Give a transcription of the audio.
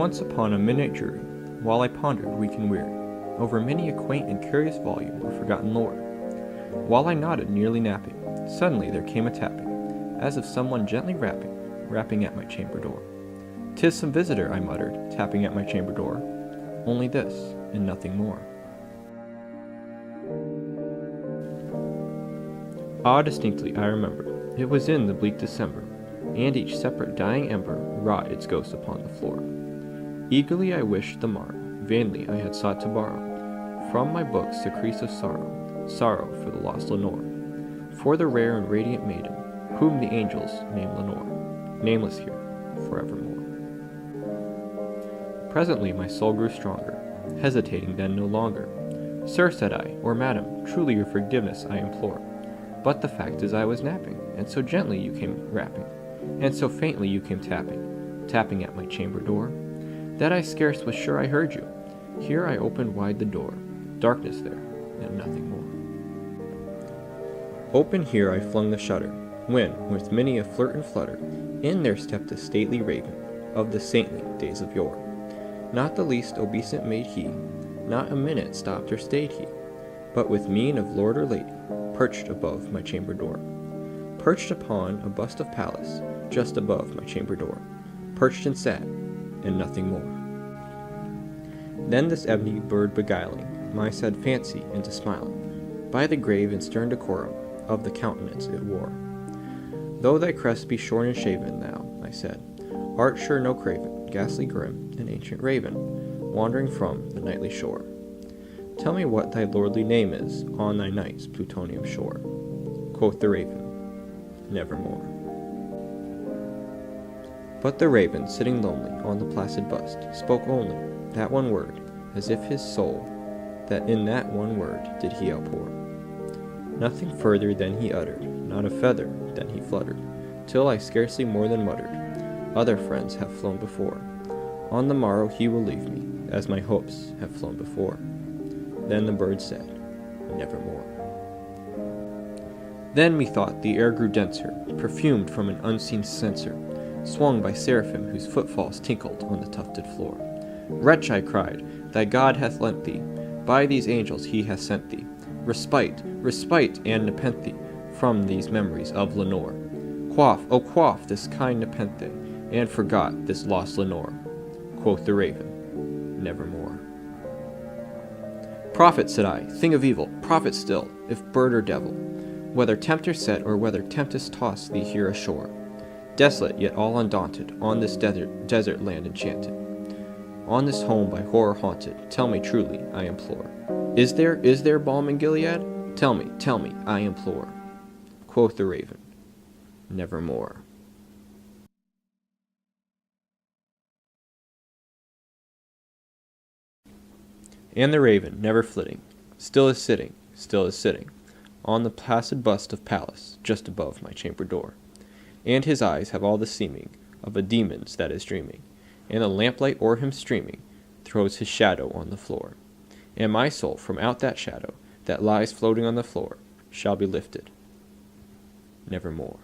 Once upon a midnight jury, while I pondered, weak and weary, over many a quaint and curious volume of forgotten lore, while I nodded, nearly napping, suddenly there came a tapping, as of someone gently rapping at my chamber door. "'Tis some visitor," I muttered, tapping at my chamber door. "Only this, and nothing more." Distinctly I remember, it was in the bleak December, and each separate dying ember wrought its ghost upon the floor. Eagerly I wished the morrow, vainly I had sought to borrow from my books the crease of sorrow for the lost Lenore, for the rare and radiant maiden, whom the angels name Lenore, nameless here forevermore. Presently my soul grew stronger, hesitating then no longer. "Sir," said I, "or madam, truly your forgiveness I implore. But the fact is I was napping, and so gently you came rapping, and so faintly you came tapping at my chamber door, that I scarce was sure I heard you. Here I opened wide the door, darkness there, and nothing more. Open here I flung the shutter, when, with many a flirt and flutter, in there stepped a stately raven, of the saintly days of yore. Not the least obeisant made he, not a minute stopped or stayed he, but with mien of lord or lady, perched above my chamber door. Perched upon a bust of Pallas, just above my chamber door. Perched and sat, and nothing more. Then this ebony bird beguiling my sad fancy into smiling, by the grave and stern decorum of the countenance it wore. "Though thy crest be shorn and shaven, thou," I said, "art sure no craven, ghastly grim, an ancient raven, wandering from the nightly shore. Tell me what thy lordly name is on thy night's Plutonian shore." Quoth the raven, "Nevermore." But the raven, sitting lonely on the placid bust, spoke only that one word, as if his soul, that in that one word did he outpour. Nothing further than he uttered, not a feather than he fluttered, till I scarcely more than muttered, "Other friends have flown before. On the morrow he will leave me, as my hopes have flown before." Then the bird said, "Nevermore." Then methought the air grew denser, perfumed from an unseen censer, swung by seraphim whose footfalls tinkled on the tufted floor. "Wretch," I cried, "thy God hath lent thee, by these angels he hath sent thee, respite, and nepenthe from these memories of Lenore. Quaff, oh quaff this kind nepenthe, and forgot this lost Lenore." Quoth the raven, "Nevermore." "Prophet," said I, "thing of evil, prophet still, if bird or devil, whether tempter set or whether tempest toss thee here ashore, desolate yet all undaunted, on this desert land enchanted, on this home by horror haunted, tell me truly, I implore, is there balm in Gilead? Tell me, I implore." Quoth the raven, "Nevermore." And the raven, never flitting, still is sitting, on the placid bust of Pallas, just above my chamber door. And his eyes have all the seeming of a demon's that is dreaming, and the lamplight o'er him streaming throws his shadow on the floor. And my soul from out that shadow that lies floating on the floor shall be lifted nevermore.